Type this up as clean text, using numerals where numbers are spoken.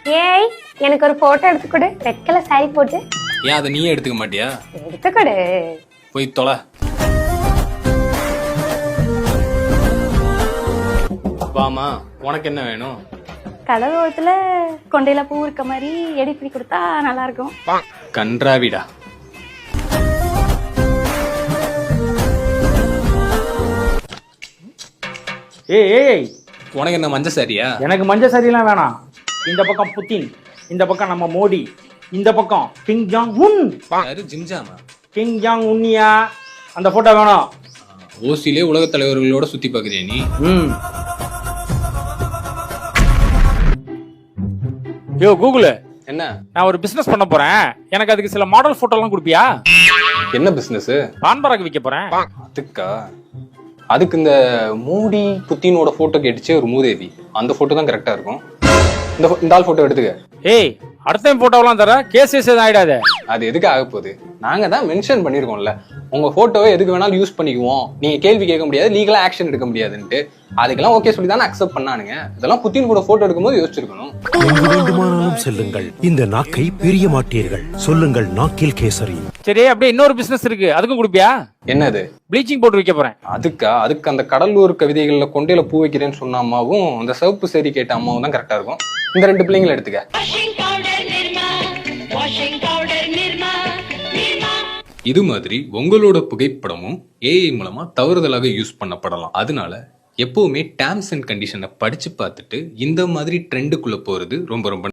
ஏய் எனக்கு ஒரு போட்டோ எடுத்து கொடு, ரெட் கலர் சாரி போட்டு. ஏன் அதை நீயே எடுத்துக்க மாட்டியா? எடுத்து கொடு. போய் தொலை. வாமா, உனக்கு என்ன வேணும்? கடலோரத்துல கொண்டையில பூ இருக்க மாதிரி எடிட் பண்ணி கொடுத்தா நல்லா இருக்கும். கன்றாவிடா. ஏய் உனக்கு என்ன மஞ்ச சாரியா? எனக்கு மஞ்ச சாரியெல்லாம் வேணாம். இந்த பக்கம் புத்தின், இந்த பக்கம் நம்ம மோடி, இந்த பக்கம் கிங் ஜாங் உன். யாரு ஜிம்ஜாமா? கிங் ஜாங் உன்னியா அந்த போட்டோ வேணும். ஓசிலே உலக தலைவர்களோட சுத்தி பாக்குறியா நீ? யோ கூகுள், என்ன? நான் ஒரு பிசினஸ் பண்ண போறேன். எனக்கு அதுக்கு சில மாடல் போட்டோ எல்லாம் கொடுப்பியா? என்ன பிசினஸ்? பான்பராக் விற்க போறேன். அதுக்கா? அதுக்கு இந்த மூடி புத்தினோட போட்டோ கேட்டுச்சு ஒரு மூதேவி, அந்த போட்டோ தான் கரெக்டா இருக்கும். இந்த ஆள் போட்டோ எடுத்துக்க. ஏய் அடுத்த போட்டோலாம் தர கேஸ் எதுவும் ஆயிடாத. அது எதுக்கு ஆக போகுது? நாங்க தான் மென்ஷன் பண்ணிருக்கோம்ல, உங்க போட்டோவை எதுக்கு வேணாலும் யூஸ் பண்ணிக்குவோம், நீங்க கேள்வி கேட்க முடியாது, லீகலா ஆக்ஷன் எடுக்க முடியாதுன்ட்டு. அதுக்கெல்லாம் ஓகே சொல்லி தானே அக்செப்ட் பண்ணானுங்க. இதெல்லாம் புத்தின் கூட போட்டோ எடுக்கும்போது யோசிச்சிருக்கணும். எங்கு வேண்டுமானாலும் செல்லுங்கள், இந்த நாக்கை பிரிய மாட்டீர்கள். சொல்லுங்கள் நாக்கில் கேசரி. சரி அப்படியே இன்னொரு பிசினஸ் இருக்கு, அதுக்கும் கொடுப்பியா? என்னது? ப்ளீச்சிங் போட்டு வைக்க போறேன். அதுக்கு அந்த கடலூர் கவிதைகள்ல கொண்டையில பூ வைக்கிறேன்னு சொன்ன அம்மாவும் அந்த சிவப்பு சரி கேட்ட அம்மாவும் தான் கரெக்டா இருக்கும். இந்த ரெண்டு பிள்ளைங்களை எடுத்துக்க. இது மாதிரி உங்களோட புகைப்படமும் ஏஐ மூலமா தவறுதலாக யூஸ் பண்ணப்படலாம். அதனால எப்பவுமே டேர்ம்ஸ் அண்ட் கண்டிஷனை படிச்சு பார்த்துட்டு இந்த மாதிரி ட்ரெண்டுக்குள்ள போறது ரொம்ப ரொம்ப